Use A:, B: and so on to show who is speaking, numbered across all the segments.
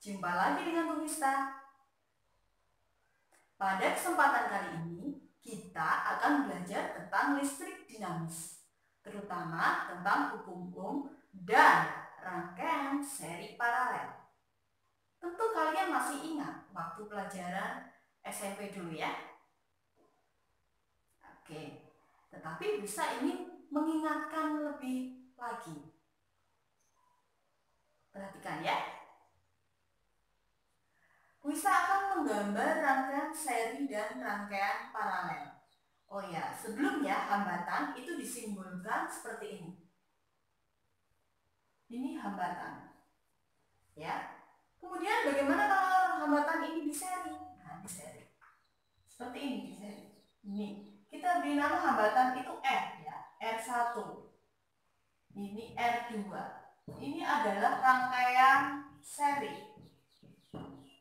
A: Jumpa lagi dengan Bu Mista. Pada kesempatan kali ini, kita akan belajar tentang listrik dinamis, terutama tentang hukum-hukum dan rangkaian seri paralel. Tentu kalian masih ingat waktu pelajaran SMP dulu ya? Oke, tetapi bisa ini mengingatkan lebih lagi. Perhatikan ya. Bisa akan menggambar rangkaian seri dan rangkaian paralel. Oh ya, sebelumnya hambatan itu disimbolkan seperti ini. Ini hambatan. Ya. Kemudian bagaimana kalau hambatan ini di seri? Nah, di seri. Seperti ini di seri. Ini. Kita beri nama hambatan itu R ya. R1. Ini R2. Ini adalah rangkaian seri.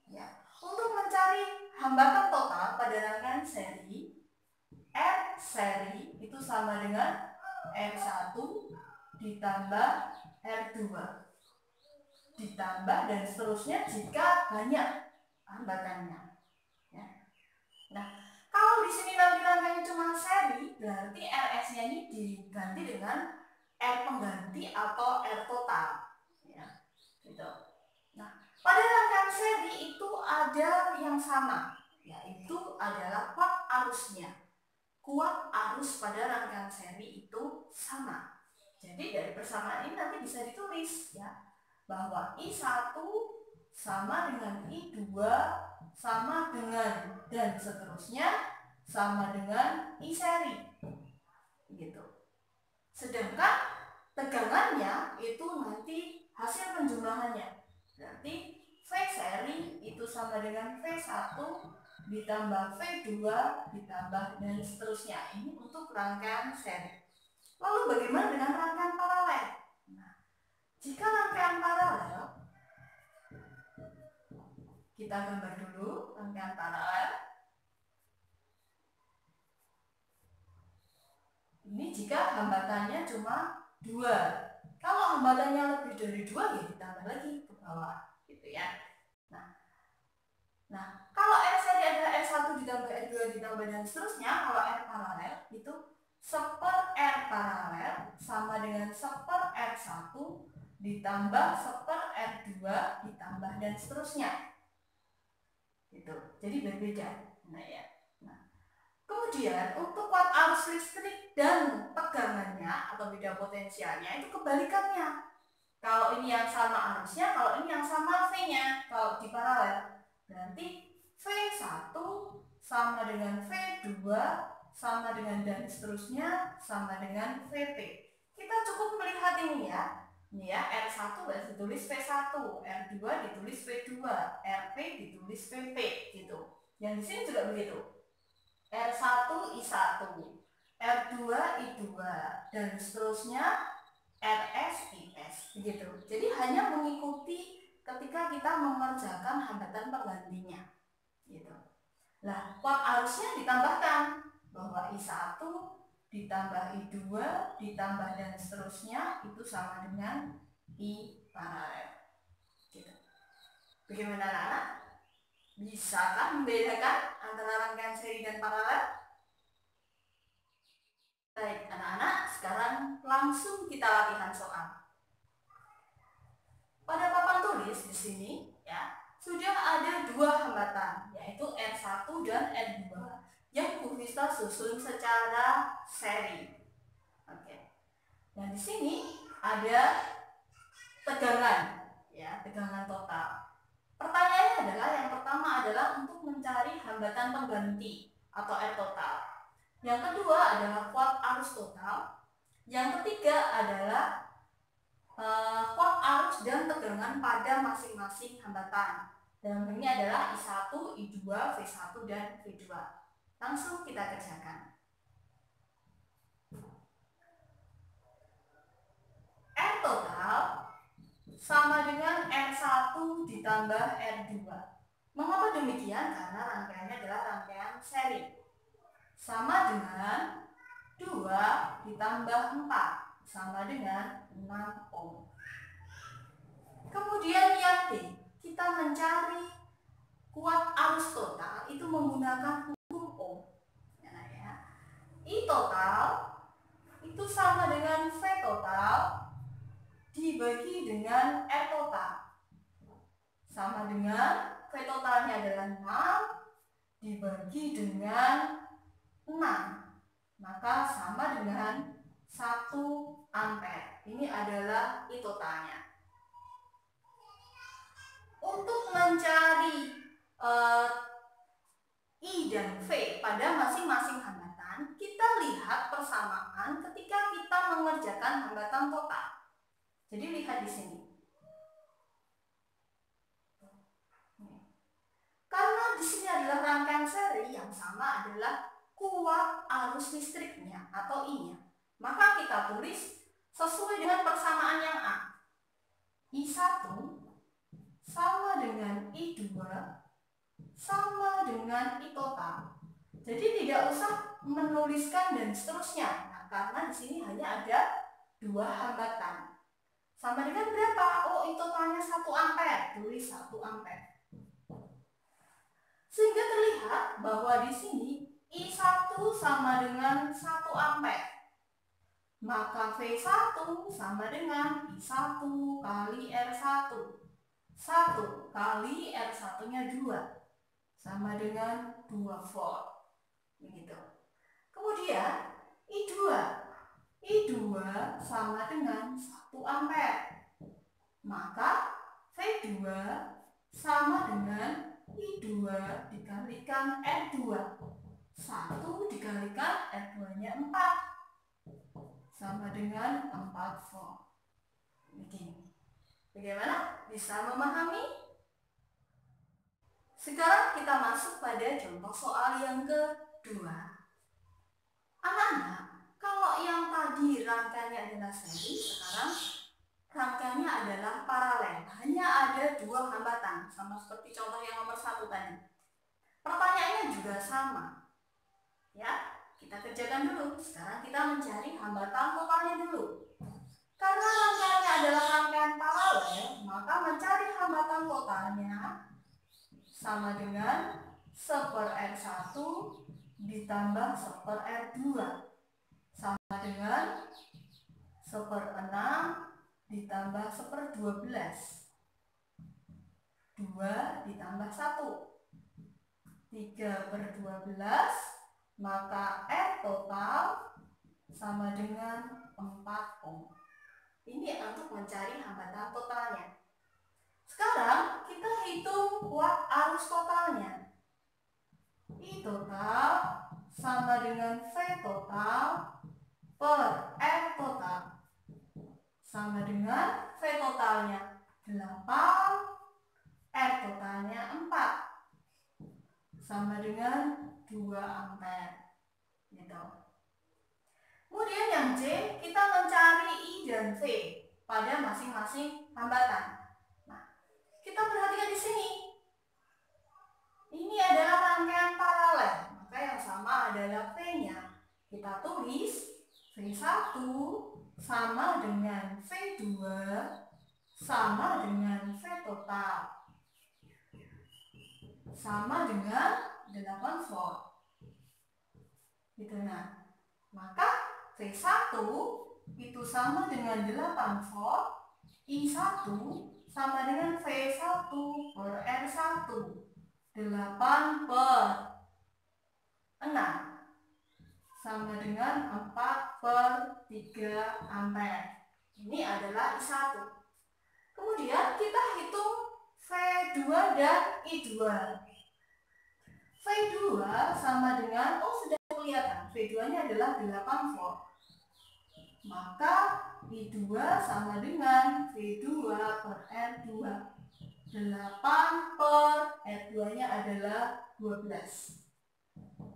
A: Ya. Untuk mencari hambatan total pada rangkaian seri, R seri itu sama dengan R1 ditambah R2 ditambah dan seterusnya jika banyak hambatannya. Ya. Nah, kalau di sini nanti rangkaiannya cuma seri, berarti RS-nya ini diganti dengan R pengganti atau R total. Ya, gitu. Nah, pada rangkaian seri itu ada yang sama, yaitu adalah kuat arusnya. Kuat arus pada rangkaian seri itu sama. Jadi dari persamaan ini nanti bisa ditulis ya, bahwa I1 sama dengan I2 sama dengan dan seterusnya sama dengan I seri. Gitu. Sedangkan tegangannya itu nanti hasil penjumlahannya. Berarti V seri itu sama dengan V1 ditambah V2 ditambah dan seterusnya. Ini untuk rangkaian seri. Lalu bagaimana dengan rangkaian paralel? Nah, jika rangkaian paralel, kita gambar dulu rangkaian paralel. Ini jika hambatannya cuma 2. Kalau hambatannya lebih dari 2 ya ditambah lagi ke bawah, gitu ya. Nah, kalau R seri adalah R1 ditambah R2 ditambah dan seterusnya, kalau R paralel itu 1/R paralel sama dengan 1/R1 ditambah 1/R2 ditambah dan seterusnya. Gitu. Jadi berbeda. Nah, ya. Nah, kemudian untuk kuat arus listrik dan tegangannya atau beda potensialnya itu kebalikannya. Kalau ini yang sama arusnya, kalau ini yang sama V-nya, kalau di paralel. Berarti V1 sama dengan V2 sama dengan dan seterusnya sama dengan VP. Kita cukup melihat ini ya. Ini ya, R1 ditulis V1, R2 ditulis V2, RP ditulis VP gitu. Yang di sini juga begitu. R1 I1, R2 I2 dan seterusnya RS IS begitu. Jadi hanya mengikuti ketika kita mengerjakan hambatan penggantinya gitu. Nah, kuat arusnya ditambahkan bahwa I1 ditambah I2 ditambah dan seterusnya itu sama dengan I paralel gitu. Bagaimana anak-anak? Bisakah membedakan antara rangkaian seri dan paralel? Baik anak-anak, sekarang langsung kita latihan soal. Pada papan tulis di sini ya, sudah ada 2 hambatan, yaitu R1 dan R2 yang Bu Mista susun secara seri. Oke. Dan di sini ada tegangan ya, tegangan total. Pertanyaannya adalah yang pertama adalah untuk mencari hambatan pengganti atau R total. Yang kedua adalah kuat arus total. Yang ketiga adalah kuat arus dan tegangan pada masing-masing hambatan. Dalam ini adalah I1, I2, V1 dan V2. Langsung kita kerjakan. R total sama dengan R1 ditambah R2. Mengapa demikian? Karena rangkaiannya adalah rangkaian seri. Sama dengan 2 ditambah 4. Sama dengan 6 ohm. Kemudian yang D, kita mencari kuat arus total itu menggunakan hukum Ohm. I total itu sama dengan V total dibagi dengan R total. Sama dengan V totalnya adalah 6 dibagi dengan 6. Maka sama dengan 1 ampere. Ini adalah I totalnya. Untuk mencari I dan V pada masing-masing hambatan, kita lihat persamaan ketika kita mengerjakan hambatan total. Jadi lihat di sini. Karena di sini adalah rangkaian seri, yang sama adalah kuat arus listriknya atau I-nya. Maka kita tulis sesuai dengan persamaan yang A. I1 sama dengan I2 sama dengan I total. Jadi tidak usah menuliskan dan seterusnya. Nah, karena di sini hanya ada 2 hambatan. Sama dengan berapa? Oh, I totalnya 1 ampere. Tulis 1 ampere. Sehingga terlihat bahwa di sini I1 sama dengan 1 ampere. Maka V1 sama dengan I1 kali R1. 1 kali R1-nya 2. Sama dengan 2 volt. Begitu. Kemudian I2 sama dengan 1 ampere. Maka V2 sama dengan I2 dikalikan R2. 1 dikalikan R2-nya 4. Sama dengan 4 volt. Begini. Bagaimana? Bisa memahami? Sekarang kita masuk pada contoh soal yang kedua. Anak-anak, kalau yang tadi rangkaiannya adalah seri, sekarang rangkaiannya adalah paralel. Hanya ada 2 hambatan, sama seperti contoh yang nomor 1 tadi. Pertanyaannya juga sama. Ya, kita kerjakan dulu. Sekarang kita mencari hambatan totalnya dulu. Karena rangkaiannya adalah rangkaian paralel, maka mencari hambatan totalnya sama dengan 1/R1 ditambah 1/R2 sama dengan 1/6 ditambah 1/12. 2 ditambah 1. 3/12, maka R total sama dengan 4 ohm. Ini untuk mencari hambatan totalnya. Sekarang kita hitung kuat arus totalnya. I total sama dengan V total per R total. Sama dengan V totalnya 8, R totalnya 4. Sama dengan 2 ampere. Gitu. Kemudian yang J, kita mencari I dan V pada masing-masing hambatan. Kita perhatikan di sini. Ini adalah rangkaian paralel, maka yang sama adalah V-nya. Kita tulis V1 sama dengan V2 sama dengan V total. Sama dengan 8 volt. Gitu nah. Maka V1 itu sama dengan 8 volt, I1 sama dengan V1 per R1. 8 per 6 sama dengan 4 per 3 ampere. Ini adalah I1. Kemudian kita hitung V2 dan I2. V2 sama dengan, sudah kelihatan, V2-nya adalah 8 volt. Maka I2 sama dengan V2 per R2. 8 per R2-nya adalah 12.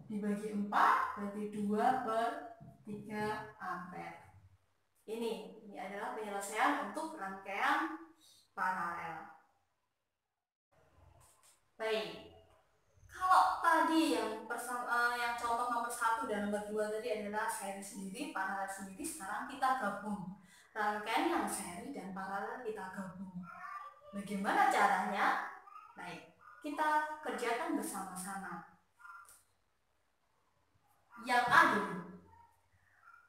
A: Dibagi 4 berarti 2 per 3 ampere. Ini adalah penyelesaian untuk rangkaian paralel. Baik. Kalau tadi yang contoh nomor 1 dan nomor 2 tadi adalah seri sendiri, paralel sendiri, sekarang kita gabung. Rangkaian yang seri dan paralel kita gabung. Bagaimana caranya? Baik, kita kerjakan bersama-sama. Yang A dulu.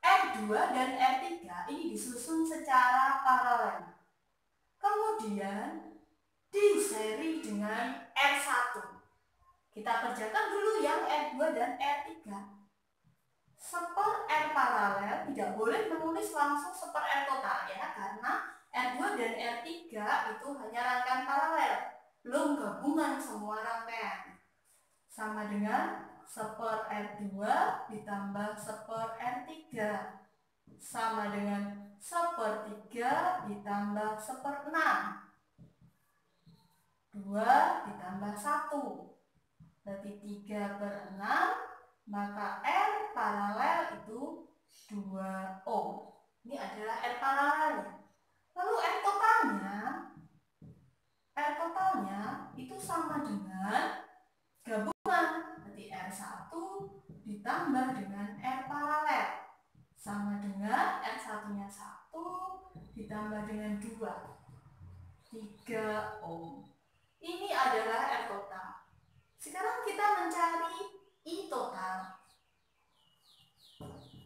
A: R2 dan R3 ini disusun secara paralel. Kemudian diseri dengan R1. Kita kerjakan dulu yang R2 dan R3. Seper R paralel tidak boleh menulis langsung seper R total ya, karena R2 dan R3 itu hanya rangkaian paralel, belum gabungan semua rangkaian. Sama dengan seper R2 ditambah seper R3 sama dengan sepertiga ditambah seperenam. 2 ditambah 1 berarti 3/6, maka R paralel itu 2 ohm. Ini adalah R paralelnya. Lalu R totalnya itu sama dengan gabungan, berarti R1 ditambah dengan R paralel sama dengan R1-nya 1 ditambah dengan 2, 3 ohm. Ini adalah R total. Sekarang kita mencari I total.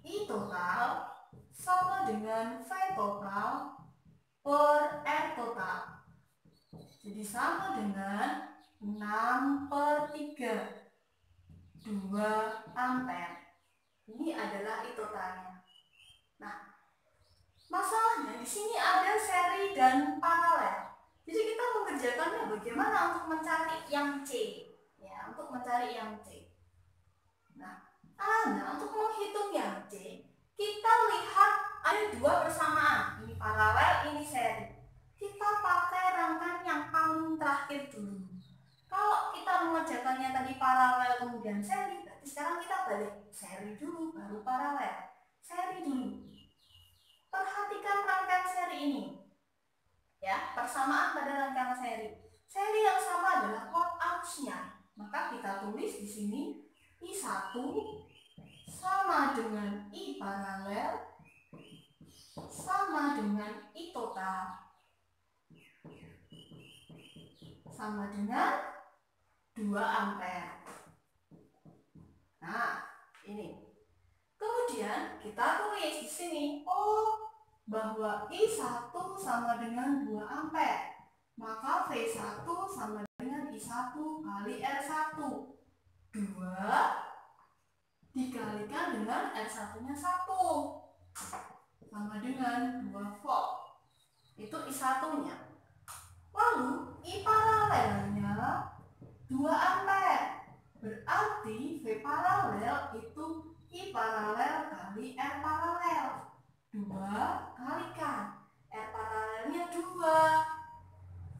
A: I total sama dengan V total per R total. Jadi sama dengan 6/3, 2 ampere. Ini adalah I totalnya. Nah, masalahnya di sini ada seri dan paralel. Jadi kita mengerjakannya bagaimana untuk mencari yang C, ya, untuk mencari yang C. Nah, untuk menghitung yang C, kita lihat ada 2 bersamaan. Ini paralel, ini seri. Kita pakai rangkaian yang paling terakhir dulu. Kalau kita mengerjakannya tadi paralel kemudian seri, berarti sekarang kita balik seri dulu baru paralel. Seri dulu. Perhatikan rangkaian seri ini. Ya, persamaan pada rangkaian seri. Seri yang sama adalah kuat arusnya. Maka kita tulis di sini I1 sama dengan I paralel sama dengan I total sama dengan 2 ampere. Nah, ini. Kemudian kita tulis di sini bahwa I1 sama dengan 2 ampere. Maka V1 sama dengan I1 kali R1. 2 dikalikan dengan R1-nya 1. Sama dengan 2 volt. Itu I1-nya. Lalu I paralelnya 2 ampere. Berarti V paralel itu I paralel kali R paralel. 2 kalikan R paralelnya 2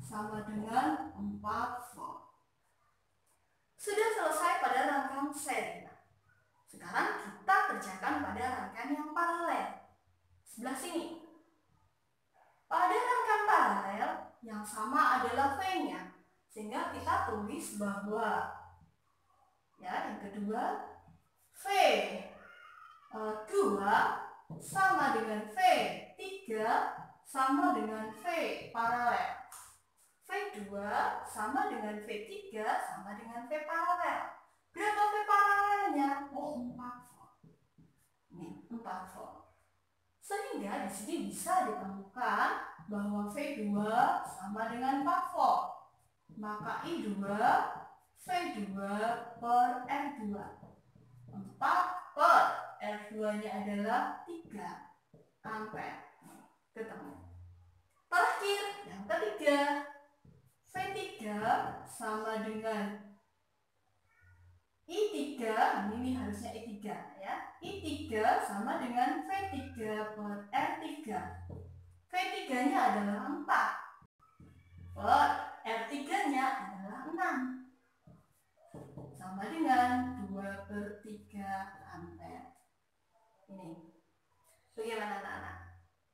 A: sama dengan 4 volt. Sudah selesai pada rangkaian seri. Sekarang kita kerjakan pada rangkaian yang paralel. Sebelah sini. Pada rangkaian paralel yang sama adalah V-nya. Sehingga kita tulis bahwa yang kedua V2 sama dengan V3 sama dengan V paralel. V2 sama dengan V3 sama dengan V paralel. Berapa V paralelnya? 4 volt. Ini 4 volt. Sehingga di sini bisa ditemukan bahwa V2 sama dengan 4 volt. Maka I2 V2 per R2. 4 per R2-nya adalah 3 ampere. Ketemu. Terakhir, yang ketiga. V3 sama dengan I3, ini harusnya I3 ya. I3 sama dengan V3 per R3. V3-nya adalah 4 per R3-nya adalah 6. Sama dengan 2/3 ampere. Ini. Bagaimana anak-anak?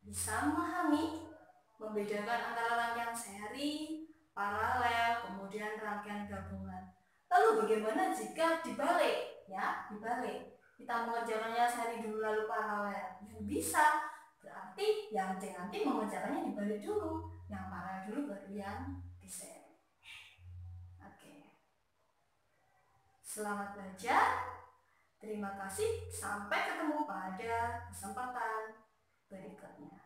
A: Bisa memahami membedakan antara rangkaian seri, paralel, kemudian rangkaian gabungan. Lalu bagaimana jika dibalik? Ya, dibalik. Kita mengerjakannya seri dulu lalu paralel. Yang bisa. Berarti yang C nanti mengerjakannya dibalik dulu. Yang paralel dulu baru yang diseri. Selamat belajar. Terima kasih. Sampai ketemu pada kesempatan berikutnya.